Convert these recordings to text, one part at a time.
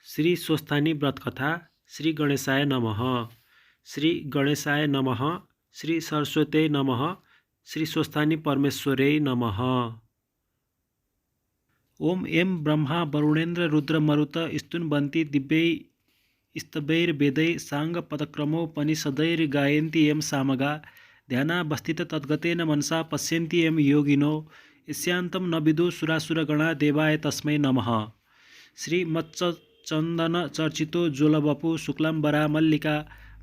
श्री स्वस्थानी व्रत कथा। श्री गणेशाय नमः। श्री गणेशाय नमः। श्री सरस्वती नमः। श्री स्वस्थानी परमेश्वरे नमः। ओम एम ब्रह्मा वरुणेन्द्र रुद्र मरुत स्तुन्वन्ति दिव्यै स्तवैर्वेदै साङ्गपदक्रमोपनिषदैर् गायन्ति एम सामगा ध्यानावस्थित तद्गतेन मनसा पश्यन्ति एम योगिनो यस्यान्तं न विदु सुरासुरगणा देवाय तस्मै नमः। श्री मच्चन्दन चर्चितो ज्वलवपु शुक्लाम्बरा मल्लिका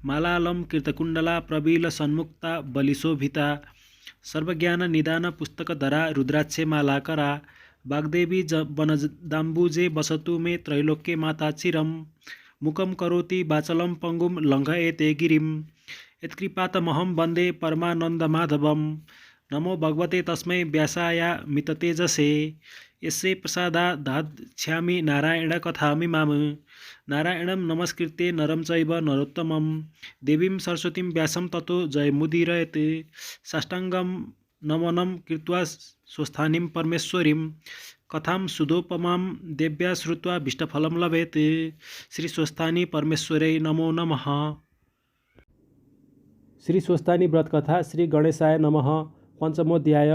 मालालम कीर्तकुण्डला प्रबील सन्मुक्ता बलिशोभिता सर्वज्ञान निदान पुस्तकधरा रुद्राक्षे मालाकरा वाग्देवी वनदाम्बुजे वसतु मे त्रैलोक्ये माता चिरं मुखं करोति वाचलं पंगुं लङ्घयेते गिरिं यत्कृपातमहं वन्दे परमानन्दमाधवं। नमो भगवते तस्मै व्यासायामिततेजसे यस्य प्रसादादाच्छामि नारायण कथामि माम। नारायणं नमस्कृत्य नरं चैव नरोत्तमं देवीं सरस्वतीं व्यासं ततो जयमुदीरयेत्। साष्टाङ्गं नमनं कृत्वा स्वस्थानीं परमेश्वरीं कथां सुधोपमां देव्या श्रुत्वा भीष्टफलं लभेत्। श्री स्वस्थानी परमेश्वरै नमो नमः। श्री स्वस्थानी व्रत कथा। श्री गणेशाय नमः। पञ्चमोध्याय।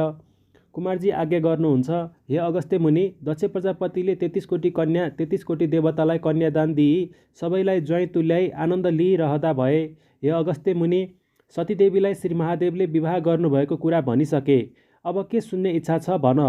कुमारजी आज्ञा गर्नुहुन्छ, हे अगस्त्य मुनि, दक्ष प्रजापतिले 33 कोटी कन्या 33 कोटी देवतालाई कन्यादान दिई सबैलाई ज्वाइँ तुल्याई आनन्द लिइरहँदा भए। हे अगस्त्य मुनि, सतीदेवीलाई श्री महादेवले विवाह गर्नुभएको कुरा भनिसके। अब के सुन्ने इच्छा छ भन,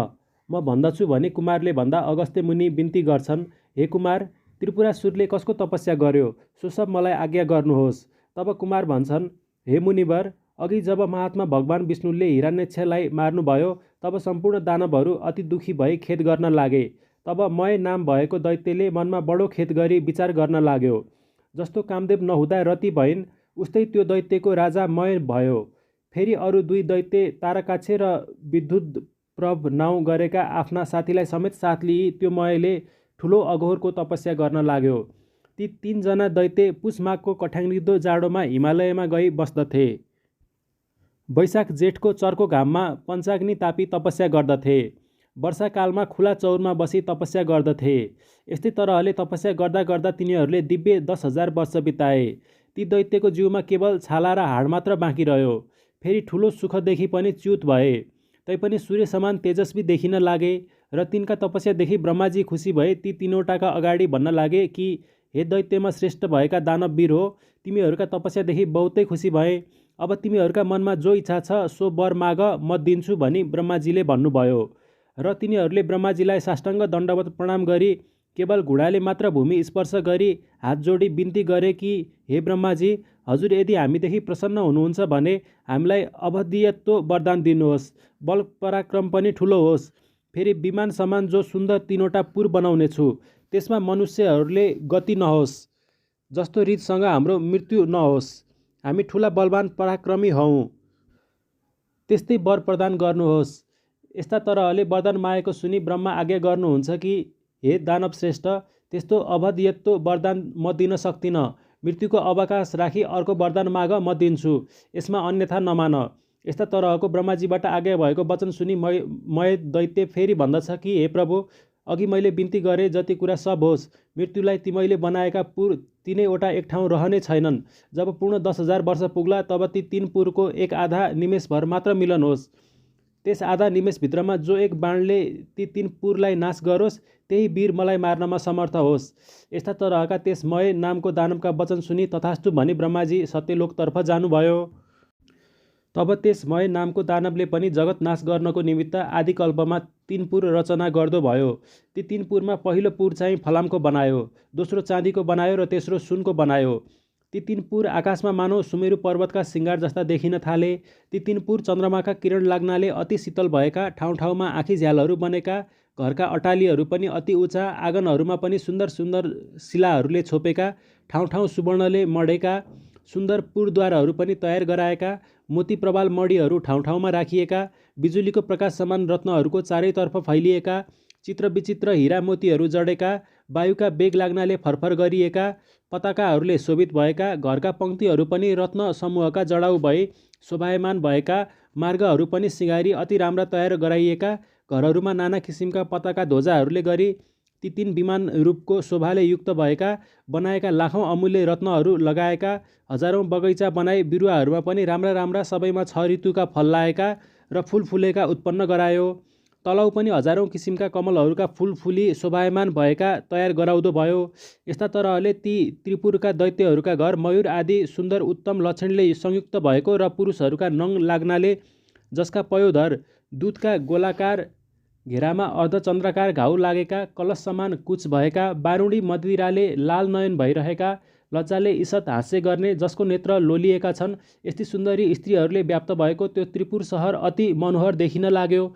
म भन्दछु भनी कुमारले भन्दा अगस्त्य मुनि बिन्ती गर्छन्, हे कुमार, त्रिपुरासुरले कसको तपस्या गर्यो सो सब मलाई आज्ञा गर्नुहोस्। तब कुमार भन्छन्, हे मुनिवर, अघि जब महात्मा भगवान विष्णुले हिरण्यक्षलाई मार्नुभयो तब सम्पूर्ण दानवहरू अति दुखी भई खेद गर्न लागे। तब मय नाम भएको दैत्यले मनमा बडो खेद गरी विचार गर्न लाग्यो। जस्तो कामदेव नहुँदा रति भइन् उस्तै त्यो दैत्यको राजा मय भयो। फेरि अरू 2 दैत्य तारकाक्ष र विद्युत्प्रभ नाउँ गरेका आफ्ना साथीलाई समेत साथ लिई त्यो मयले ठुलो अघोरको तपस्या गर्न लाग्यो। ती 3 जना दैत्य पुष माघको कठ्याङ्ग्रिदो जाडोमा हिमालयमा गई बस्दथे। वैशाख जेठको चर्को घाममा पञ्चाग्नि तापी तपस्या गर्दथे। वर्षाकालमा खुला चौरमा बसी तपस्या गर्दथे। यस्तै तरहले तपस्या गर्दा गर्दा तिनीहरूले दिव्य 10,000 वर्ष बिताए। ती दैत्यको जिउमा केवल छाला र हाड मात्र बाँकी रह्यो। फेरि ठुलो सुखदेखि पनि च्युत भए। तैपनि सूर्य समान तेजस्वी देखिन लागे र तिनका तपस्यादेखि ब्रह्माजी खुसी भए ती 3वटाका अगाडि भन्न लागे कि हे दैत्यमा श्रेष्ठ भएका दानववीर हो, तिमीहरूका तपस्यादेखि बहुतै खुसी भए। अब तिमीहरूका मनमा जो इच्छा छ सो वर माग, म दिन्छु भनी ब्रह्माजीले भन्नुभयो। र तिनीहरूले ब्रह्माजीलाई साष्टाङ्ग दण्डवत प्रणाम गरी केवल घुँडाले मात्र भूमि स्पर्श गरी हात जोडी बिन्ती गरे कि हे ब्रह्माजी, हजुर यदि हामीदेखि प्रसन्न हुनुहुन्छ भने हामीलाई अवधियत्व वरदान दिनुहोस्। बल पराक्रम पनि ठुलो होस्। फेरि विमान समान जो सुन्दर 3वटा पुर बनाउने छु। त्यसमा मनुष्यहरूले गति नहोस्। जस्तो रितसँग हाम्रो मृत्यु नहोस्। हामी ठुला बलवान पराक्रमी हौँ। त्यस्तै वर प्रदान गर्नुहोस्। यस्ता तरहले वरदान मागेको सुनि ब्रह्मा आज्ञा गर्नुहुन्छ कि हे दानव श्रेष्ठ, त्यस्तो अवधियत्व वरदान म दिन सक्दिनँ। मृत्युको अवकाश राखी अर्को वरदान माग, म दिन्छु। यसमा अन्यथा नमान। यस्ता तरहको ब्रह्माजीबाट आज्ञा भएको वचन सुनि मय दैत्य फेरि भन्दछ कि हे प्रभु, अघि मैले बिन्ती गरे जति कुरा सब होस्। मृत्युलाई तिमीले बनाएका पुर 3वटा एक ठाउँ रहने छैनन्। जब पूर्ण 10,000 वर्ष पुग्ला तब ती 3 पुरको 1/2 निमेषभर मात्र मिलन होस्। त्यस आधा निमेषभित्रमा जो एक बाणले ती 3 पुरलाई नाश गरोस् त्यही वीर मलाई मार्नमा समर्थ होस्। यस्ता तरहका त्यस मय नामको दानवका वचन सुनि तथास्तु भनी ब्रह्माजी सत्यलोकतर्फ जानुभयो। तब त्यस मय नामको दानवले पनि जगत नाश गर्नको निमित्त आदिकल्पमा 3 पुर रचना गर्दो भयो। ती 3 पुरमा पहिलो पुर चाहिँ फलामको बनायो, दोस्रो चाँदीको बनायो र तेस्रो सुनको बनायो। ती 3 पुर आकाशमा मानव सुमेरु पर्वतका सिङ्गार जस्ता देखिन थाले। ती 3 पुर चन्द्रमाका किरण लाग्नाले अति शीतल भएका, ठाउँ ठाउँमा आँखी झ्यालहरू बनेका, घरका अटालीहरू पनि अति उचा, आँगनहरूमा पनि सुन्दर सुन्दर शिलाहरूले छोपेका, ठाउँ ठाउँ सुवर्णले मढेका, सुन्दर पुरद्वारहरू पनि तयार गराएका, मोती प्रवाल मणिहरू ठाउँ ठाउँमा राखिएका, बिजुलीको प्रकाश समान रत्नहरूको चारैतर्फ फैलिएका, चित्र विचित्र हिरा मोतीहरू जडेका, वायुका बेग लाग्नाले फरफर गरिएका, पताकाहरूले शोभित भएका, घरका पङ्क्तिहरू पनि रत्न समूहका जडाउ भई शोभायमान भएका, मार्गहरू पनि सिँगारी अति राम्रा तयार गराइएका, घरहरूमा नाना किसिमका पताका ध्वजाहरूले गरी ती 3 विमान रूपको शोभाले युक्त भएका बनाएका लाखौँ अमूल्य रत्नहरू लगाएका हजारौँ बगैँचा बनाई बिरुवाहरूमा पनि राम्रा सबैमा 6 ऋतुका फल लाएका र फुल फुलेका उत्पन्न गरायो। तलौ पनि हजारौँ किसिमका कमलहरूका फुल फुली शोभायमान भएका तयार गराउँदो भयो। यस्ता तरहले ती त्रिपुरका दैत्यहरूका घर मयूर आदि सुन्दर उत्तम लक्षणले संयुक्त भएको र पुरुषहरूका नङ लाग्नाले जसका पयोधर दूधका गोलाकार घेरामा अर्धचन्द्राकार घाउ लागेका कलश समान कुच भएका बारुणी मदिराले लाल नयन भइरहेका लज्जाले ईषत् हास्य गर्ने जसको नेत्र लोलिएका छन्, यस्ती सुन्दरी स्त्रीहरूले व्याप्त भएको त्यो त्रिपुर सहर अति मनोहर देखिन लाग्यो।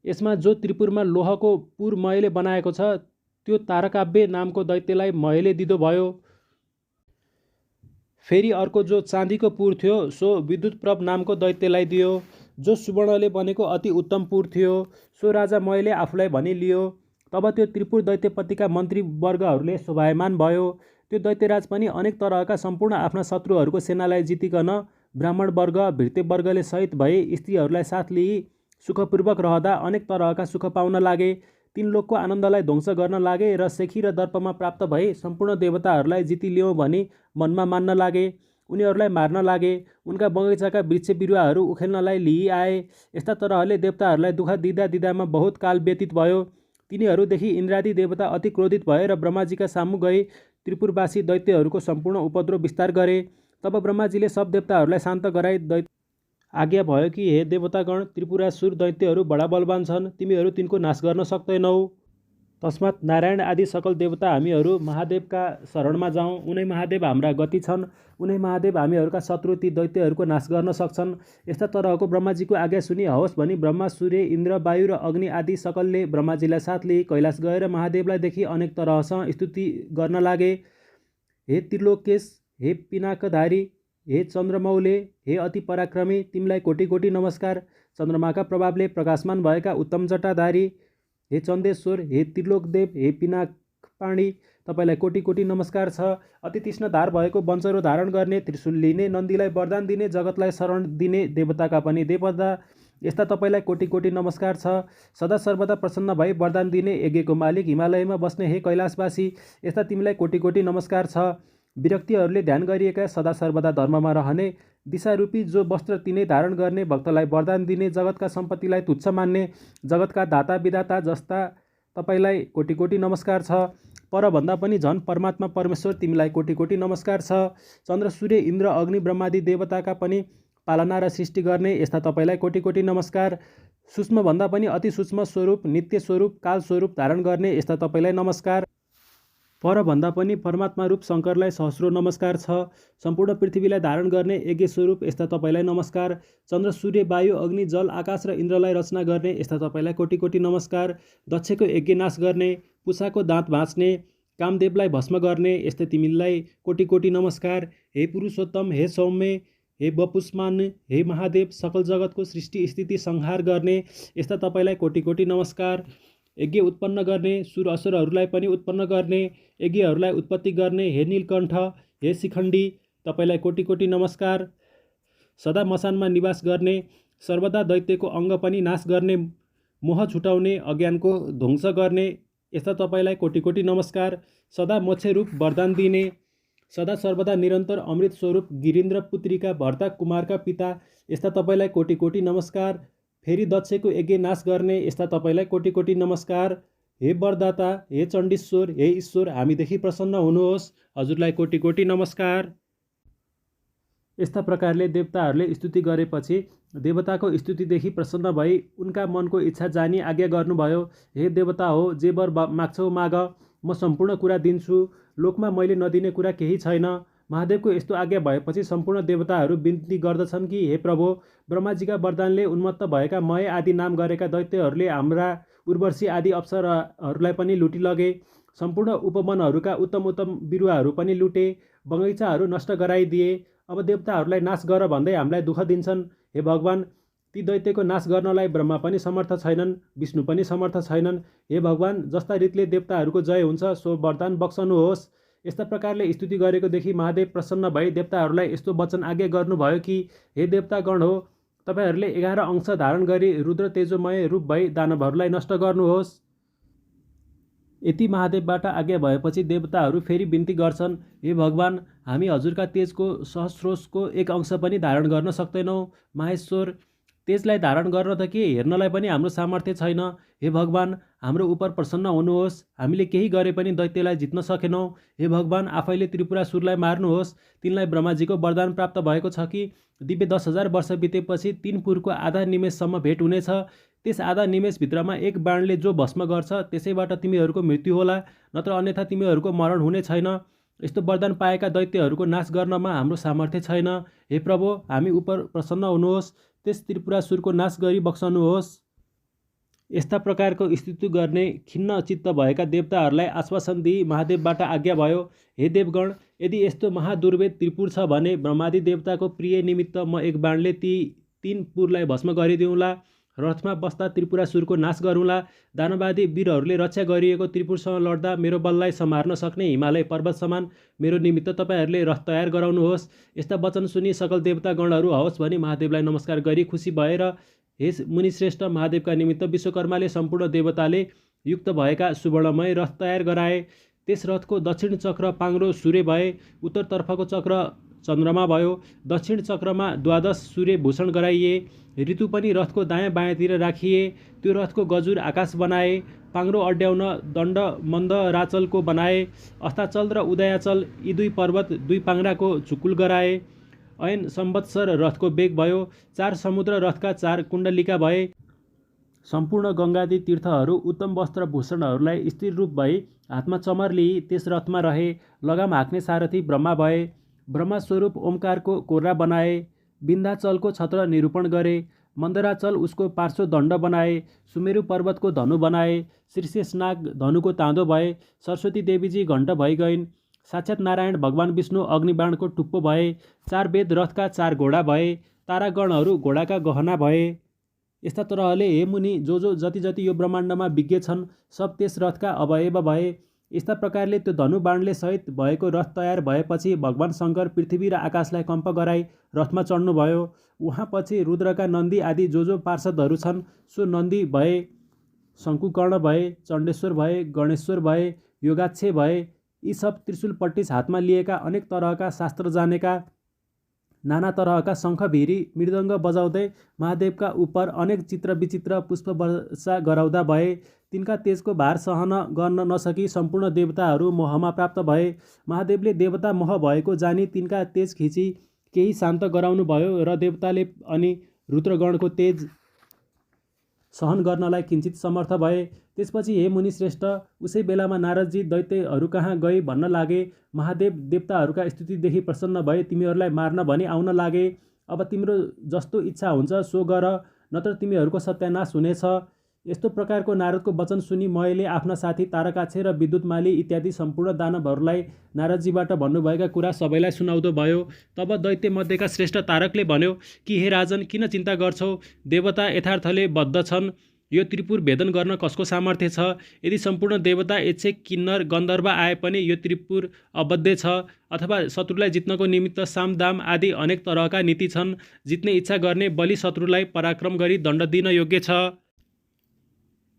यसमा जो त्रिपुरमा लोहको पुर मयले बनाएको छ त्यो तारकाव्य नामको दैत्यलाई मयले दिँदो भयो। फेरि अर्को जो चाँदीको पुर थियो सो विद्युतप्रभ नामको दैत्यलाई दियो। जो सुवर्णले बनेको अति उत्तम पुर थियो सो राजा मयले आफूलाई भनी लियो। तब त्यो त्रिपुर दैत्यपतिका मन्त्रीवर्गहरूले शोभायमान भयो। त्यो दैत्यराज पनि अनेक तरहका सम्पूर्ण आफ्ना शत्रुहरूको सेनालाई जितिकन ब्राह्मण वर्ग भृत्य वर्गले सहित भई स्त्रीहरूलाई साथ लिई सुखपूर्वक रहँदा अनेक तरहका सुख पाउन लागे। तीन लोकको आनन्दलाई ध्वंस गर्न लागे र सेखी र दर्पमा प्राप्त भई सम्पूर्ण देवताहरूलाई जितिलियौँ भनी मनमा मान्न लागे। उनीहरूलाई मार्न लागे। उनका बगैँचाका वृक्ष बिरुवाहरू उखेल्नलाई लिई आए। यस्ता तरहले देवताहरूलाई दुःख दिँदामा बहुत काल व्यतीत भयो। तिनीहरूदेखि इन्द्रादि देवता अति क्रोधित भए र ब्रह्माजीका सामु गई त्रिपुरवासी दैत्यहरूको सम्पूर्ण उपद्रव विस्तार गरे। तब ब्रह्माजीले सब देवताहरूलाई शान्त गराई आज्ञा भयो कि हे देवतागण, त्रिपुरासुर दैत्यहरू बडा बलवान छन्, तिमीहरू तिनको नाश गर्न सक्दैनौ। तस्मात् नारायण आदि सकल देवता हामीहरू महादेवका शरणमा जाउँ। उनै महादेव हाम्रा गति छन्। उनै महादेव हामीहरूका शत्रु ती दैत्यहरूको नाश गर्न सक्छन्। यस्ता तरहको ब्रह्माजीको आज्ञा सुनि हवस् भनी ब्रह्मा, सूर्य, इन्द्र, वायु र अग्नि आदि सकलले ब्रह्माजीलाई साथ लिई कैलाश गएर महादेवलाई देखि अनेक तरहसँग स्तुति गर्न लागे। हे त्रिलोकेश, हे पिनाकधारी, हे चन्द्रमौले, हे अति पराक्रमी, तिमीलाई कोटि कोटि नमस्कार। चन्द्रमाका प्रभावले प्रकाशमान भएका उत्तम जटाधारी, हे चन्देश्वर, हे त्रिलोकदेव, हे पिनाकपाणी, तपाईँलाई कोटि कोटि नमस्कार छ। अति तीक्ष्ण धार भएको वंशरो धारण गर्ने, त्रिशूल लिने, नन्दीलाई वरदान दिने, जगतलाई शरण दिने, देवताका पनि देवता, यस्ता तपाईँलाई कोटि कोटि नमस्कार छ। सदा सर्वदा प्रसन्न भई वरदान दिने, यज्ञको मालिक, हिमालयमा बस्ने हे कैलाशवासी, यस्ता तिमीलाई कोटि कोटि नमस्कार छ। विरक्तिहरूले ध्यान गरिएका, सदा सर्वदा धर्ममा रहने, दिशारूपी जो वस्त्र तिनै धारण गर्ने, भक्तलाई वरदान दिने, जगतका सम्पत्तिलाई तुच्छ मान्ने, जगतका दाता विधाता जस्ता तपाईँलाई कोटि कोटि नमस्कार छ। परभन्दा पनि झन् परमात्मा परमेश्वर तिमीलाई कोटि कोटि नमस्कार छ। चन्द्र, सूर्य, इन्द्र, अग्नि, ब्रह्मादि देवताका पनि पालना र सृष्टि गर्ने, यस्ता तपाईँलाई कोटि कोटि नमस्कार। सूक्ष्मभन्दा पनि अति सूक्ष्म स्वरूप, नित्य स्वरूप, काल स्वरूप धारण गर्ने, यस्ता तपाईँलाई नमस्कार। परभन्दा पनि परमात्मा रूप शङ्करलाई सहस्रो नमस्कार छ। सम्पूर्ण पृथ्वीलाई धारण गर्ने यज्ञ स्वरूप, यस्ता तपाईँलाई नमस्कार। चन्द्र, सूर्य, वायु, अग्नि, जल, आकाश र इन्द्रलाई रचना गर्ने, यस्ता तपाईँलाई कोटि कोटि नमस्कार। दक्षको यज्ञ नाश गर्ने, पुषाको दाँत भाँच्ने, कामदेवलाई भस्म गर्ने, यस्तै तिमीलाई कोटि कोटि नमस्कार। हे पुरुषोत्तम, हे सौम्य, हे वपुष्मान, हे महादेव, सकल जगतको सृष्टि स्थिति संहार गर्ने, यस्ता तपाईँलाई कोटि कोटि नमस्कार। यज्ञ उत्पन्न गर्ने, सुर असुरहरूलाई पनि उत्पन्न गर्ने, यज्ञहरूलाई उत्पत्ति गर्ने, हे नीलकण्ठ, हे शिखण्डी, तपाईँलाई कोटि कोटि नमस्कार। सदा मसानमा निवास गर्ने, सर्वदा दैत्यको अङ्ग पनि नाश गर्ने, मोह छुटाउने, अज्ञानको ध्वंस गर्ने, यस्ता तपाईँलाई कोटि कोटि नमस्कार। सदा मोक्ष रूप वरदान दिने, सदा सर्वदा निरन्तर अमृत स्वरूप, गिरीन्द्र पुत्रीका भर्ता कुमारका पिता, यस्ता तपाईँलाई कोटि कोटि नमस्कार। फेरि दक्षको यज्ञ नाश गर्ने, यस्ता तपाईँलाई कोटि कोटि नमस्कार। हे वरदाता, हे चण्डीश्वर, हे ईश्वर, हामीदेखि प्रसन्न हुनुहोस्, हजुरलाई कोटि कोटि नमस्कार। यस्ता प्रकारले देवताहरूले स्तुति गरेपछि देवताको स्तुतिदेखि प्रसन्न भई उनका मनको इच्छा जानी आज्ञा गर्नुभयो। हे देवता हो, जे वर माग्छौ माग, म सम्पूर्ण कुरा दिन्छु। लोकमा मैले नदिने कुरा केही छैन। महादेवको यस्तो आज्ञा भएपछि सम्पूर्ण देवताहरू बिन्ती गर्दछन् कि हे प्रभु, ब्रह्माजीका वरदानले उन्मत्त भएका मय आदि नाम गरेका दैत्यहरूले हाम्रा उर्वशी आदि अप्सराहरूलाई पनि लुटिलगे। सम्पूर्ण उपवनहरूका उत्तम उत्तम बिरुवाहरू पनि लुटे, बगैँचाहरू नष्ट गराइदिए। अब देवताहरूलाई नाश गर भन्दै हामीलाई दुःख दिन्छन्। हे भगवान्, ती दैत्यको नाश गर्नलाई ब्रह्मा पनि समर्थ छैनन्, विष्णु पनि समर्थ छैनन्। हे भगवान्, जस्ता रीतिले देवताहरूको जय हुन्छ सो वरदान बक्सनुहोस्। यस्ता प्रकारले स्तुति गरेको देखि महादेव प्रसन्न भई देवताहरूलाई यस्तो वचन आज्ञा गर्नुभयो कि हे देवतागण हो, तपाईँहरूले 11 अंश धारण गरी रुद्र तेजोमय रूप भई दानवहरूलाई नष्ट गर्नुहोस्। यति महादेवबाट आज्ञा भएपछि देवताहरू फेरि बिन्ती गर्छन्, हे भगवान, हामी हजुरका तेजको सहस्रोसको एक अंश पनि धारण गर्न सक्दैनौँ। माहेश्वर, तेजलाई धारण गर्न त के, हेर्नलाई पनि हाम्रो सामर्थ्य छैन। हे भगवान, हाम्रो उप प्रसन्न हुनुहोस्। हामीले केही गरे पनि दैत्यलाई जित्न सकेनौँ। हे भगवान, आफैले त्रिपुरासुरलाई मार्नुहोस्। तिनलाई ब्रह्माजीको वरदान प्राप्त भएको छ कि दिव्य 10,000 वर्ष बितेपछि 3 पुरको आधा निमेषसम्म भेट हुनेछ। त्यस आधा निमेषभित्रमा एक बाणले जो भस्म गर्छ त्यसैबाट तिमीहरूको मृत्यु होला, नत्र अन्यथा तिमीहरूको मरण हुने छैन। यस्तो वरदान पाएका दैत्यहरूको नाश गर्नमा हाम्रो सामर्थ्य छैन। हे प्रभु, हामी उप प्रसन्न हुनुहोस्। त्यस त्रिपुरासुरको नाश गरी बक्सनुहोस्। यस्ता प्रकारको स्तुति गर्ने खिन्न चित्त भएका देवताहरूलाई आश्वासन दिई महादेवबाट आज्ञा भयो, हे देवगण, यदि यस्तो महादुर्वेद त्रिपुर छ भने ब्रह्मादि देवताको प्रिय निमित्त म एक बाणले ती 3 पुरलाई भस्म गरिदिउँला। रथमा बस्दा त्रिपुरासुरको नाश गरौँला। दानवादी वीरहरूले रक्षा गरिएको त्रिपुरसँग लड्दा मेरो बललाई सम्हार्न सक्ने हिमालय पर्वत समान मेरो निमित्त तपाईँहरूले रथ तयार गराउनुहोस्। यस्ता वचन सुनि सकल देवतागणहरू हवस् भनी महादेवलाई नमस्कार गरी खुसी भएर, हे मुनिश्रेष्ठ, महादेवका निमित्त विश्वकर्माले सम्पूर्ण देवताले युक्त भएका सुवर्णमय रथ तयार गराए। त्यस रथको दक्षिण चक्र पाङ्रो सूर्य भए, उत्तरतर्फको चक्र चन्द्रमा भयो। दक्षिण चक्रमा 12 सूर्य भूषण गराइए। ऋतु पनि रथको दायाँ बायाँतिर राखिए। त्यो रथको गजुर आकाश बनाए। पाङ्रो अड्याउन दण्ड मन्दराचलको बनाए। अस्ताचल र उदयाचल यी 2 पर्वत 2 पाङ्राको झुकुल गराए। ऐन संवत्सर रथको वेग भयो। 4 समुद्र रथका 4 कुण्डलिका भए। सम्पूर्ण गङ्गादि तीर्थहरू उत्तम वस्त्र भूषणहरूलाई स्थिर रूप भई हातमा चमर लिई त्यस रथमा रहे। लगाम हाँक्ने सारथी ब्रह्मा भए। ब्रह्मस्वरूप ओमकारको कोर्रा बनाए। विन्ध्याचलको छत्र निरूपण गरे। मन्दराचल उसको पार्श्व दण्ड बनाए। सुमेरु पर्वतको धनु बनाए। शीर्षेशनाग धनुको ताँदो भए। सरस्वती देवीजी घण्ट भइ गइन्। साक्षात् नारायण भगवान विष्णु अग्निबाणको टुप्पो भए। 4 वेद रथका 4 घोडा भए। तारागणहरू घोडाका गहना भए। यस्ता तरहले हे मुनि, जो जति जति यो ब्रह्माण्डमा विज्ञ छन् सब त्यस रथका अवयव भए। यस्ता प्रकारले त्यो धनुबाणले सहित भएको रथ तयार भएपछि भगवान शङ्कर पृथ्वी र आकाशलाई कम्प गराई रथमा चढ्नुभयो। उहाँ पछि रुद्रका नन्दी आदि जो पार्षदहरू छन् सो नन्दी भए, शङ्कुकर्ण भए, चण्डेश्वर भए, गणेश्वर भए, योगाक्षे भए। यी सब त्रिशूल पट्टिस हातमा लिएका अनेक तरहका शास्त्र जानेका नाना तरहका शङ्ख भिरी मृदङ्ग बजाउँदै महादेवका उपर अनेक चित्र विचित्र पुष्प वर्षा गराउँदा भए। तिनका तेजको भार सहन गर्न नसकी सम्पूर्ण देवताहरू मोहमा प्राप्त भए। महादेवले देवता मोह भएको जानी तिनका तेज खिची केही शान्त गराउनु भयो र देवताले अनि रुद्रगणको तेज सहन गर्नलाई किञ्चित समर्थ भए। त्यसपछि हे मुनिश्रेष्ठ, उसै बेलामा नारदजी दैत्यहरू कहाँ गए भन्न लागे। महादेव देवताहरूका स्तुतिदेखि प्रसन्न भए तिमीहरूलाई मार्न भनी आउन लागे। अब तिम्रो जस्तो इच्छा हुन्छ सो गर, नत्र तिमीहरूको सत्यानाश हुनेछ। यस्तो प्रकारको नारदको वचन सुनि मैले आफ्ना साथी तारकाक्ष र विद्युतमाली इत्यादि सम्पूर्ण दानवहरूलाई नारदजीबाट भन्नुभएका कुरा सबैलाई सुनाउँदो भयो। तब दैत्य मध्येका श्रेष्ठ तारकले भन्यो कि हे राजन, किन चिन्ता गर्छौ? देवता यथार्थले बद्ध छन्। यो त्रिपुर भेदन गर्न कसको सामर्थ्य छ? यदि सम्पूर्ण देवता यक्षे किन्नर गन्धर्व आए पनि यो त्रिपुर अबद्ध छ। अथवा शत्रुलाई जित्नको निमित्त साम दाम आदि अनेक तरहका नीति छन्। जित्ने इच्छा गर्ने बलि शत्रुलाई पराक्रम गरी दण्ड दिन योग्य छ।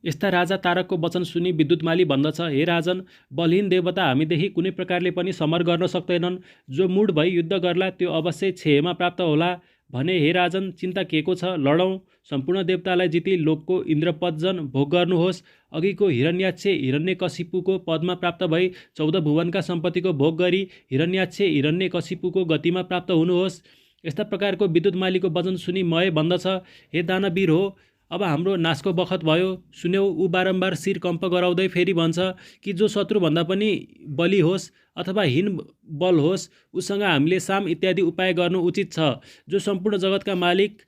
यस्ता राजा तारकको वचन सुनि विद्युतमाली भन्दछ, हे राजन, बलहीन देवता हामीदेखि कुनै प्रकारले पनि समर गर्न सक्दैनन्। जो मूढ भई युद्ध गर्ला त्यो अवश्य क्षयमा प्राप्त होला। भने हे राजन, चिन्ता के को छ? लडौँ। सम्पूर्ण देवतालाई जिती लोकको इन्द्रपदजन भोग गर्नुहोस्। अघिको हिरण्याक्ष हिरण्यकशिपुको पदमा प्राप्त भई 14 भुवनका सम्पत्तिको भोग गरी हिरण्याक्ष हिरण्यकशिपुको गतिमा प्राप्त हुनुहोस्। यस्ता प्रकारको विद्युतमालीको वचन सुनि मय भन्दछ, हे दानवीर हो, अब हाम्रो नाशको बखत भयो। सुन्यौ, ऊ बारम्बार शिर कम्प गराउँदै फेरि भन्छ कि जो शत्रुभन्दा पनि बली होस् अथवा हीन बल होस् उसँग हामीले साम इत्यादि उपाय गर्नु उचित छ। जो सम्पूर्ण जगतका मालिक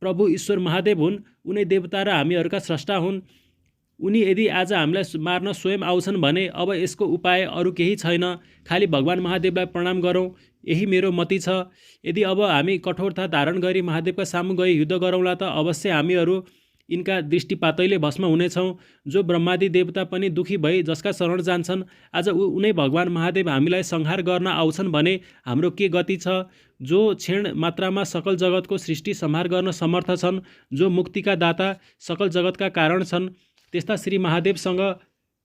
प्रभु ईश्वर महादेव हुन्, उनी देवता र हामीहरूका स्रष्टा हुन्। उनी यदि आज हामीलाई मार्न स्वयं आउँछन् भने अब यसको उपाय अरू केही छैन, खालि भगवान महादेवलाई प्रणाम गरौँ, यही मेरो मति छ। यदि अब हामी कठोरता धारण गरी महादेवका सामु गई युद्ध गरौँला त अवश्य हामीहरू यिनका दृष्टिपातैले भस्म हुनेछौँ। जो ब्रह्मादि देवता पनि दुखी भई जसका शरण जान्छन्, आज उनै भगवान महादेव हामीलाई संहार गर्न आउँछन् भने हाम्रो के गति छ? जो क्षण मात्रामा सकल जगतको सृष्टि संहार गर्न समर्थ छन्, जो मुक्तिका दाता सकल जगतका कारण छन्, त्यस्ता श्री महादेवसँग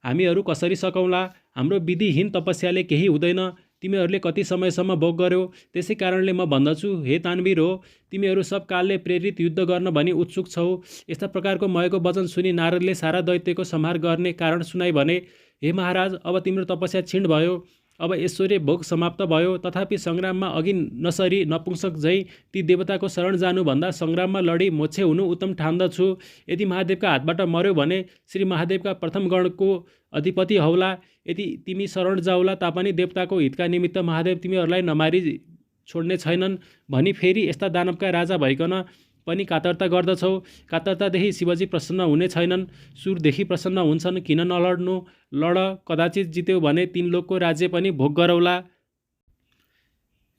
हामीहरू कसरी सकौँला? हाम्रो विधिहीन तपस्याले केही हुँदैन। तिमीहरूले कति समयसम्म भोग गर्यौ? त्यसै कारणले म भन्दछु, हे तानवीर हो, तिमीहरू सब कालले प्रेरित युद्ध गर्न भनी उत्सुक छौ। यस्ता प्रकारको मएको वचन सुनि नारदले सारा दैत्यको संहार गर्ने कारण सुनाई भने, हे महाराज, अब तिम्रो तपस्या क्षीण भयो। अब ऐश्वर्य भोग समाप्त भयो। तथापि सङ्ग्राममा अघि नसरी नपुंसक झैँ ती देवताको शरण जानुभन्दा सङ्ग्राममा लडी मोक्षे हुनु उत्तम ठान्दछु। यदि महादेवका हातबाट मर्यो भने श्री महादेवका प्रथम गणको अधिपति हौला। यदि तिमी शरण जाउला तापनि देवताको हितका निमित्त महादेव तिमीहरूलाई नमारी छोड्ने छैनन् भनी फेरि यस्ता दानवका राजा भइकन पनि कातरता गर्दछौ। कातरतादेखि शिवजी प्रसन्न हुने छैनन्। सुरदेखि प्रसन्न हुन्छन्। किन नलड्नु? लड, कदाचित जित्यो भने 3 लोकको राज्य पनि भोग गरौला।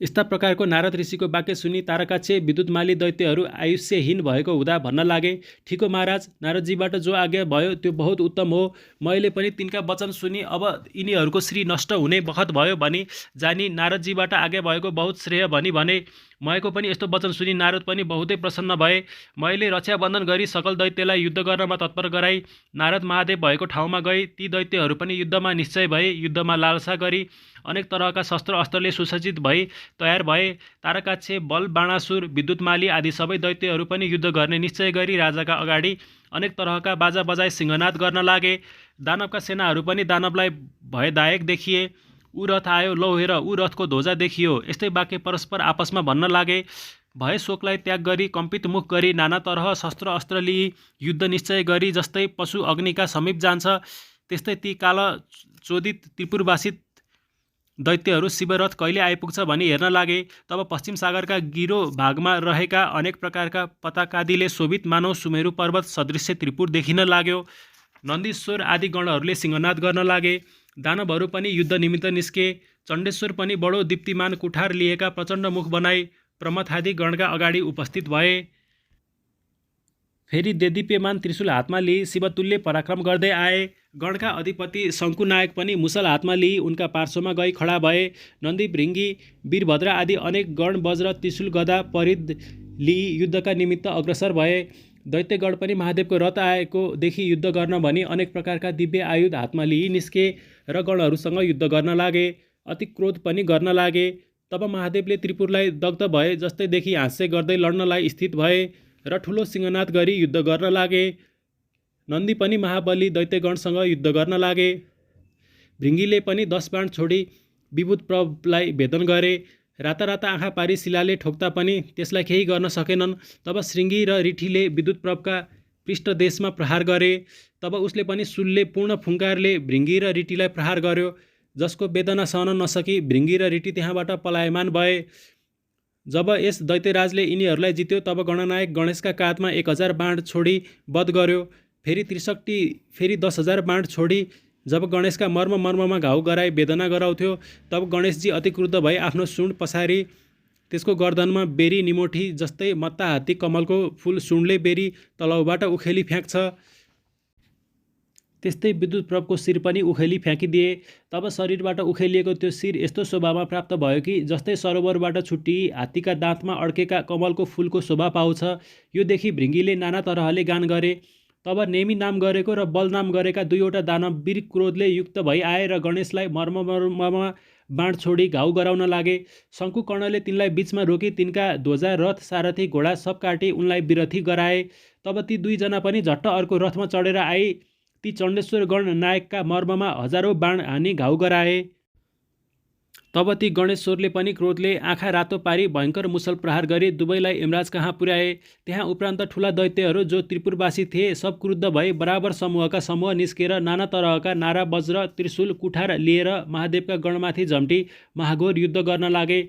यस्ता प्रकारको नारद ऋषिको वाक्य सुनि तारकाक्षे विद्युतमाली दैत्यहरू आयुष्यहीन भएको हुँदा भन्न लागे, ठिक हो महाराज, नारदजीबाट जो आज्ञा भयो त्यो बहुत उत्तम हो। मैले पनि तिनका वचन सुनि अब यिनीहरूको श्री नष्ट हुने बखत भयो भनी जानी नारदजीबाट आज्ञा भएको बहुत श्रेय भनी भने। मएको पनि यस्तो वचन सुनि नारद पनि बहुतै प्रसन्न भए। मैले रक्षाबन्धन गरी सकल दैत्यलाई युद्ध गर्नमा तत्पर गराई। नारद महादेव भएको ठाउँमा गई ती दैत्यहरू पनि युद्धमा निश्चय भए। युद्धमा लालसा गरी अनेक तरहका शस्त्र अस्त्रले सुसज्जित भई तयार भए। तारकाक्षे, बल, बाणासुर, विद्युतमाली आदि सबै दैत्यहरू पनि युद्ध गर्ने निश्चय गरी राजाका अगाडि अनेक तरहका बाजा बजाई सिंहनाद गर्न लागे। दानवका सेनाहरू पनि दानवलाई भयदायक देखिए। ऊ रथ आयो, लौ हेर, ऊ रथको ध्वजा देखियो। यस्तै वाक्य परस्पर आपसमा भन्न लागे। भय शोकलाई त्याग गरी कम्पित मुख गरी नाना तरह शस्त्र अस्त्र लिई युद्ध निश्चय गरी जस्तै पशु अग्निका समीप जान्छ त्यस्तै ती काल चोदित त्रिपुरवासित दैत्यहरू शिवरथ कहिले आइपुग्छ भनी हेर्न लागे। तब पश्चिम सागरका गिरो भागमा रहेका अनेक प्रकारका पताकादिले शोभित मानव सुमेरु पर्वत सदृश्य त्रिपुर देखिन लाग्यो। नन्दीश्वर आदि गणहरूले सिंहनाद गर्न लागे। दानवहरू पनि युद्ध निमित्त निस्के। चण्डेश्वर पनि बडो दीप्तिमान कुठार लिएका प्रचण्ड मुख बनाई प्रमथादि गणका अगाडि उपस्थित भए। फेरि देदीप्यमान त्रिशूल हातमा लिई शिवतुल्य पराक्रम गर्दै आए। गणका अधिपति शङ्कुनायक पनि मुसल हातमा लिई उनका पार्श्वमा गई खडा भए। नन्दी, भृङ्गी, वीरभद्र आदि अनेक गण वज्र, त्रिशूल, गदा, परिद लिई युद्धका निमित्त अग्रसर भए। दैत्यगण पनि महादेवको रथ आएको देखि युद्ध गर्न भनी अनेक प्रकारका दिव्य आयुध हातमा लिई निस्के र गणहरूसँग युद्ध गर्न लागे। अति क्रोध पनि गर्न लागे। तब महादेवले त्रिपुरलाई दग्ध भए जस्तै देखि हाँस्य गर्दै लड्नलाई स्थित भए र ठुलो सिंहनाद गरी युद्ध गर्न लागे। नन्दी पनि महाबली दैत्यगणसँग युद्ध गर्न लागे। भृङ्गीले पनि 10 बाण छोडी विभूत प्रभलाई भेदन गरे। राता आँखा पारी शिलाले ठोक्दा पनि त्यसलाई केही गर्न सकेनन्। तब श्रृङ्गी र रिठीले विद्युत प्रभका पृष्ठदेशमा प्रहार गरे। तब उसले पनि शूलले पूर्ण फुङ्कारले भृङ्गी र रिठीलाई प्रहार गर्यो, जसको वेदना सहन नसकी भृङ्गी र रिठी त्यहाँबाट पलायमान भए। जब यस दैत्यराजले यिनीहरूलाई जित्यो तब गणनायक गणेशका काँधमा 1000 बाण छोडी वध गर्यो। फेरि त्रिशक्ति फेरि 10,000 बाण छोडी जब गणेशका मर्ममा घाउ गराई वेदना गराउँथ्यो तब गणेशजी अति क्रुद्ध भई आफ्नो सुँड पसारी त्यसको गर्दनमा बेरी निमोठी जस्तै मत्ता हात्ती कमलको फूल सुँडले बेरी तलाउबाट उखेली फ्याँक्छ त्यस्तै विद्युत प्रभको शिर पनि उखेली फ्याँकिदिए। तब शरीरबाट उखेलिएको त्यो शिर यस्तो शोभामा प्राप्त भयो कि जस्तै सरोवरबाट छुट्टिई हात्तीका दाँतमा अड्केका कमलको फूलको शोभा पाउँछ। यो देखि भृङ्गीले नाना तरहले गान गरे। तब नेमी नाम गरेको र बल नाम गरेका 2वटा दानव वीर क्रोधले युक्त भई आए र गणेशलाई मर्ममा बाण छोडी घाउ गराउन लागे। शङ्कुकर्णले तिनलाई बीचमा रोकी तिनका ध्वजा, रथ, सारथी, घोडा सब काटी उनलाई विरथी गराए। तब ती 2 जना पनि झट्ट अर्को रथमा चढेर आई ती चण्डेश्वर गण नायकका मर्ममा हजारौं बाण हानी घाउ गराए। तब ती गणेश्वरले पनि क्रोधले आँखा रातो पारी भयङ्कर मुसल प्रहार गरी दुवैलाई यमराज कहाँ पुर्याए। त्यहाँ उपरान्त ठुला दैत्यहरू जो त्रिपुरवासी थिए सब क्रुद्ध भई बराबर समूहका समूह निस्केर नाना तरहका नारा, वज्र, त्रिशूल, कुठार लिएर महादेवका गणमाथि झम्टी महाघोर युद्ध गर्न लागे।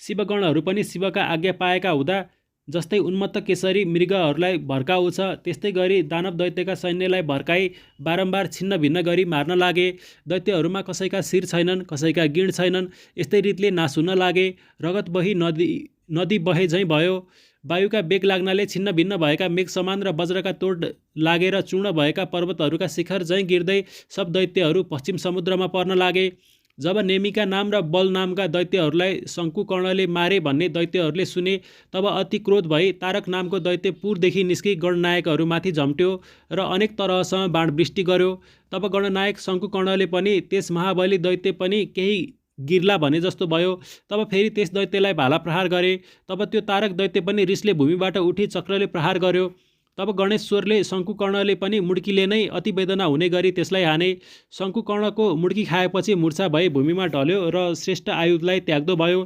शिवगणहरू पनि शिवका आज्ञा पाएका हुँदा जस्तै उन्मत्त केसरी मृगहरूलाई भड्काउँछ त्यस्तै गरी दानव दैत्यका सैन्यलाई भड्काई बारम्बार छिन्न भिन्न गरी मार्न लागे। दैत्यहरूमा कसैका शिर छैनन्, कसैका गिण छैनन्। यस्तै रीतले नाश हुन लागे। रगत बही नदी बहे झैँ भयो। वायुका बेग लाग्नाले छिन्न भिन्न भएका मेघ समान र वज्रका तोड लागेर चूर्ण भएका पर्वतहरूका शिखर झैँ गिर्दै सब दैत्यहरू पश्चिम समुद्रमा पर्न लागे। जब नेमिका नाम र बल नामका दैत्यहरूलाई शङ्कुकर्णले मारे भन्ने दैत्यहरूले सुने तब अति क्रोध भई तारक नामको दैत्य पुरदेखि निस्की गणनायकहरूमाथि झम्ट्यो र अनेक तरहसँग बाणवृष्टि गर्यो। तब गणनायक शङ्कुकर्णले पनि त्यस महाबली दैत्य पनि केही गिर्ला भने जस्तो भयो। तब फेरि त्यस दैत्यलाई भाला प्रहार गरे। तब त्यो तारक दैत्य पनि रिसले भूमिबाट उठी चक्रले प्रहार गर्यो। तब गणेश्वरले शङ्कुकर्णले पनि मुड्कीले नै अति वेदना हुने गरी त्यसलाई हाने। शङ्कुकर्णको मुड्की खाएपछि मूर्छा भई भूमिमा ढल्यो र श्रेष्ठ आयुधलाई त्याग्दो भयो।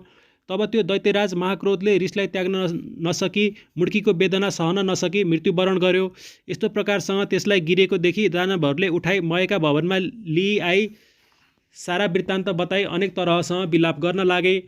तब त्यो दैत्यराज महाक्रोधले रिसलाई त्याग्न नसकी मुड्कीको वेदना सहन नसकी मृत्युवरण गर्यो। यस्तो प्रकारसँग त्यसलाई गिरेको देखि दानवहरूले उठाई मयका भवनमा लिई सारा वृत्तान्त बताई अनेक तरहसँग विलाप गर्न लागे।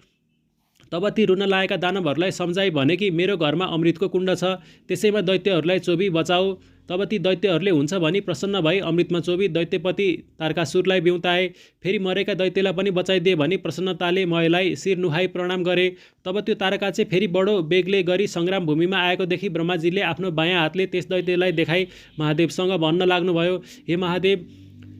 तब ती रुन लागेका दानवहरूलाई सम्झाई भने कि मेरो घरमा अमृतको कुण्ड छ, त्यसैमा दैत्यहरूलाई चोबी बचाऊ। तब ती दैत्यहरूले हुन्छ भनी प्रसन्न भई अमृतमा चोबी दैत्यपति तारकासुरलाई बिउताए। फेरि मरेका दैत्यलाई पनि बचाइदिए भनी प्रसन्नताले मयलाई शिर नुहाई प्रणाम गरे। तब त्यो तारकाचे फेरि बडो बेगले गरी सङ्ग्राम भूमिमा आएको देखि ब्रह्माजीले आफ्नो बायाँ हातले त्यस दैत्यलाई देखाई महादेवसँग भन्न लाग्नुभयो, हे महादेव,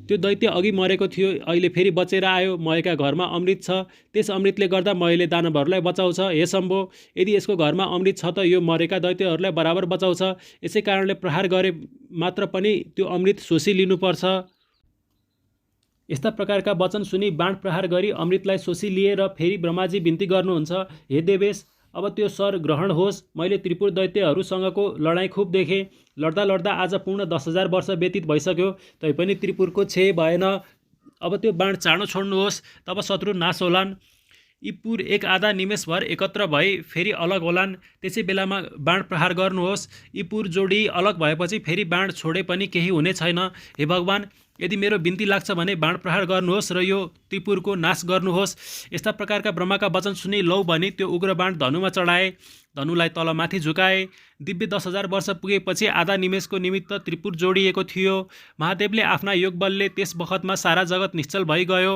त्यो दैत्य अघि मरेको थियो, अहिले फेरि बचेर आयो। मयका घरमा अमृत छ, त्यस अमृतले गर्दा मयले दानवहरूलाई बचाउँछ। हे शम्भो, यदि यसको घरमा अमृत छ त यो मरेका दैत्यहरूलाई बराबर बचाउँछ। यसै कारणले प्रहार गरे मात्र पनि त्यो अमृत शोषी लिनुपर्छ। यस्ता प्रकारका वचन सुनि बाण प्रहार गरी अमृतलाई शोषी लिए र फेरि ब्रह्माजी बिन्ती गर्नुहुन्छ, हे देवेश, अब त्यो सर ग्रहण होस्। मैले त्रिपुर दैत्यहरूसँगको लडाइँ खुब देखेँ। लड्दा लड्दा आज पूर्ण 10,000 वर्ष व्यतीत भइसक्यो, तैपनि त्रिपुरको क्षय भएन। अब त्यो बाण चाँडो छोड्नुहोस्, तब शत्रु नाश होलान्। यी पुर एक आधा निमेषभर एकत्र भई फेरि अलग होलान्, त्यसै बेलामा बाण प्रहार गर्नुहोस्। यी पुर जोडी अलग भएपछि फेरि बाण छोडे पनि केही हुने छैन। हे भगवान्, यदि मेरो बिन्ती लाग्छ भने बाण प्रहार गर्नुहोस् र यो त्रिपुरको नाश गर्नुहोस्। यस्ता प्रकारका ब्रह्माका वचन सुनि लौ भनी त्यो उग्र बाण धनुमा चढाए। धनुलाई तलमाथि झुकाए। दिव्य 10,000 वर्ष पुगेपछि आधा निमेषको निमित्त त्रिपुर जोडिएको थियो। महादेवले आफ्ना योगबलले त्यस बखतमा सारा जगत निश्चल भइगयो।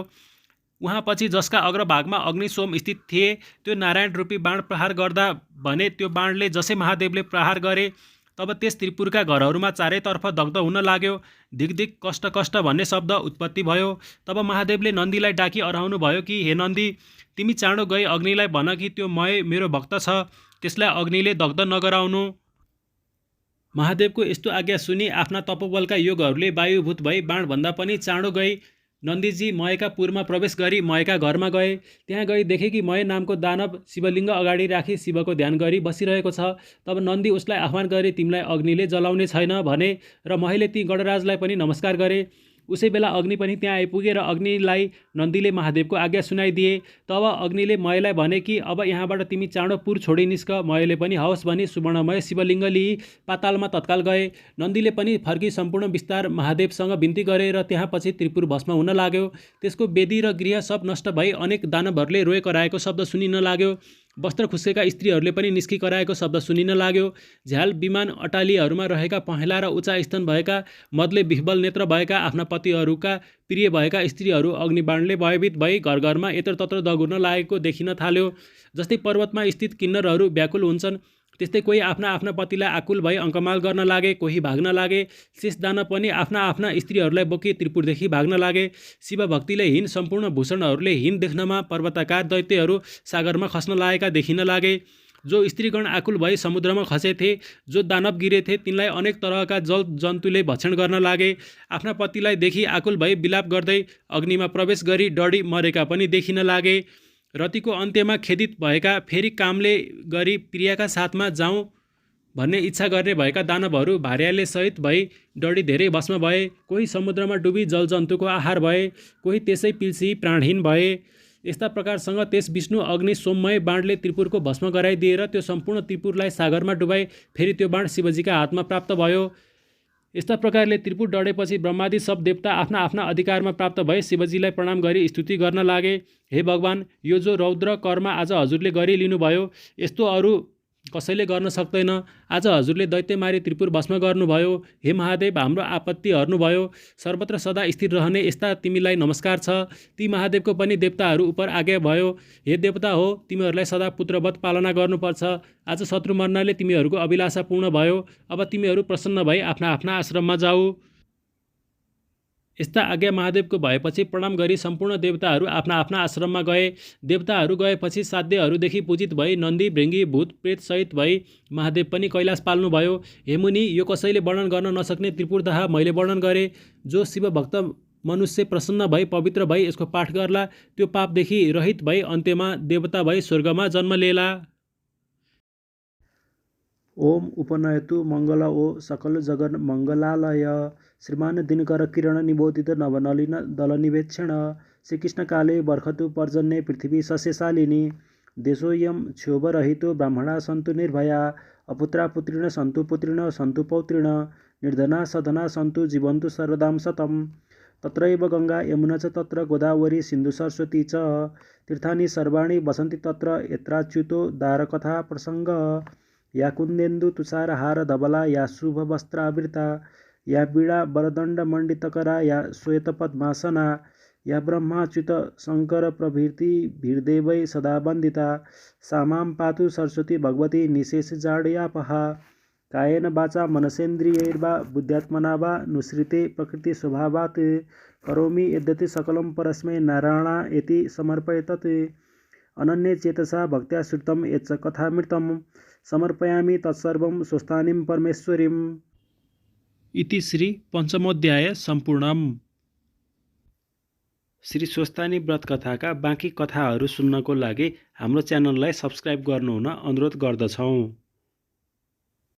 उहाँपछि जसका अग्रभागमा अग्नि सोम स्थित थिए, त्यो नारायण रूपी बाण प्रहार गर्दा भने त्यो बाणले जसै महादेवले प्रहार गरे तब त्यस त्रिपुरका घरहरूमा चारैतर्फ दग्ध हुन लाग्यो। धिक धिक कष्ट कष्ट भन्ने शब्द उत्पत्ति भयो। तब महादेवले नन्दीलाई डाकी अराउनु भयो कि हे नन्दी, तिमी चाँडो गई अग्निलाई भन कि त्यो मय मेरो भक्त छ, त्यसलाई अग्निले दग्ध नगराउनु। महादेवको यस्तो आज्ञा सुनि आफ्ना तपोबलका योगहरूले वायुभूत भई बाणभन्दा पनि चाँडो गई नन्दीजी मयका पुरमा प्रवेश गरी मयका घरमा गए। त्यहाँ गई देखे कि मय नामको दानव शिवलिङ्ग अगाडि राखी शिवको ध्यान गरी बसिरहेको छ। तब नन्दी उसलाई आह्वान गरे तिमीलाई अग्निले जलाउने छैन भने र मयले ती गणराजलाई पनि नमस्कार गरे। उसै बेला अग्नि पनि त्यहाँ आइपुगे र अग्निलाई नन्दीले महादेवको आज्ञा सुनाइदिए। तब अग्निले मयलाई भने कि अब यहाँबाट तिमी चाँडो पुर छोडी निस्क। मयले पनि हवस् भनी सुवर्णमय शिवलिङ्ग लिई पातालमा तत्काल गए। नन्दीले पनि फर्की सम्पूर्ण विस्तार महादेवसँग बिन्ती गरे र त्यहाँ पछि त्रिपुर भस्म हुन लाग्यो। त्यसको वेदी र गृह सब नष्ट भई अनेक दानवहरूले रोए कराएको शब्द सुनिन लाग्यो। वस्त्र खुस्केका स्त्रीहरूले पनि निस्की कराएको शब्द सुनिन लाग्यो। झ्याल विमान अटालीहरूमा रहेका पहेँला र उच्च स्तन भएका मदले विह्वल नेत्र भएका आफ्ना पतिहरूका प्रिय भएका स्त्रीहरू अग्निबाणले भयभीत भई घर घरमा यत्रतत्र दगुर्न लागेको देखिन थाल्यो। जस्तै पर्वतमा स्थित किन्नरहरू व्याकुल हुन्छन्, त्यस्तै कोही आफ्ना आफ्ना पतिलाई आकुल भई अङ्कमाल गर्न लागे, कोही भाग्न लागे। शेष दानव पनि आफ्ना आफ्ना स्त्रीहरूलाई बोकी त्रिपुरदेखि भाग्न लागे। शिव भक्तिले हीन सम्पूर्ण भूषणहरूले हीन देख्नमा पर्वताकार दैत्यहरू सागरमा खस्न लागेका देखिन लागे। जो स्त्रीगण आकुल भई समुद्रमा खसेथे, जो दानव गिरेथे, तिनलाई अनेक तरहका जल जन्तुले भक्षण गर्न लागे। आफ्ना पतिलाई देखि आकुल भई विलाप गर्दै अग्निमा प्रवेश गरी डढी मरेका पनि देखिन लागे। रतिको अन्त्यमा खेदित भएका फेरि कामले गरी प्रियाका साथमा जाउँ भन्ने इच्छा गर्ने भएका दानवहरू भार्याले सहित भई डढी धेरै भस्म भए। कोही समुद्रमा डुबी जलजन्तुको आहार भए, कोही त्यसै पिल्सी प्राणहीन भए। यस्ता प्रकारसँग त्यस विष्णु अग्नि सोममय बाणले त्रिपुरको भस्म गराइदिएर त्यो सम्पूर्ण त्रिपुरलाई सागरमा डुबाई फेरि त्यो बाण शिवजीका हातमा प्राप्त भयो। यस्ता प्रकारले त्रिपुर डढेपछि ब्रह्मादि सब देवता आफ्ना आफ्ना अधिकारमा प्राप्त भए शिवजीलाई प्रणाम गरी स्तुति गर्न लागे। हे भगवान्, यो जो रौद्र कर्म आज हजुरले गरिलिनुभयो, यस्तो अरू कसैले गर्न सक्दैन। आज हजुरले दैत्य मारी त्रिपुर भस्म गर्नुभयो। हे महादेव, हाम्रो आपत्ति हर्नुभयो। सर्वत्र सदा स्थिर रहने यस्ता तिमीलाई नमस्कार छ। ती महादेवको पनि देवताहरू उपर आज्ञा भयो। हे देवता हो, तिमीहरूलाई सदा पुत्रवत पालना गर्नुपर्छ। आज शत्रु मर्नाले तिमीहरूको अभिलाषा पूर्ण भयो। अब तिमीहरू प्रसन्न भई आफ्ना आफ्ना आश्रममा जाऊ। यस्ता आज्ञा महादेवको भएपछि प्रणाम गरी सम्पूर्ण देवताहरू आफ्ना आफ्ना आश्रममा गए। देवताहरू गएपछि साध्यहरूदेखि पूजित भई नन्दी भृङ्गी भूत प्रेतसहित भई महादेव पनि कैलाश पाल्नुभयो। हे मुनि, यो कसैले वर्णन गर्न नसक्ने त्रिपुरदाह मैले वर्णन गरेँ। जो शिवभक्त मनुष्य प्रसन्न भई पवित्र भई यसको पाठ गर्ला, त्यो पापदेखि रहित भई अन्त्यमा देवता भई स्वर्गमा जन्म लेला। ओम उपनयतु मंगल ओ सकल जगन मंगलालय श्रीमान दिनकर किरण निबोधित नवनलिन दलनिवेक्षण श्रीकृष्ण काले बर्खतु पर्जन्ये पृथ्वी सस्यशालिनी देशोऽयं क्षोभरहितो ब्राह्मणा सन्तु निर्भया अपुत्रा पुत्रिण सन्तु पौत्रिण निर्धना सधना सन्तु जीवन्तु सर्वदां शतम्। तत्रैव गंगा यमुना च तत्र गोदावरी सिन्धु सरस्वती च तीर्थानि सर्वाणि वसन्ति तत्र यत्राच्युतो दारकथा प्रसंग या कुन्देन्दु तुषारहार धवला या शुभवस्त्रावृता या वीणा वरदंड मंडितकरा या श्वेतपद्मासना या ब्रह्माच्युत शंकर प्रभृति भीर्देवै सदा वंदिता सा मां पातु सरस्वती भगवती निशेषजाड्यापहा कायेन वाचा मनसेन्द्रियैर्वा बुद्ध्यात्मना वा नुसृते प्रकृति स्वभावात् करोमि यद्यत् सकलं परस्मै नारायणायेति समर्पयेत् अनन्ये चेतसा भक्त्या श्रुतं यच्च कथामृतं समर्पयामि तत्सर्वं स्वस्थानीं परमेश्वरीम्। इति श्री पञ्चमोऽध्याय सम्पूर्णम्। श्री स्वस्थानी व्रत कथाका बाँकी कथाहरू सुन्नको लागि हाम्रो च्यानललाई सब्स्क्राइब गर्नुहुन अनुरोध गर्दछौँ।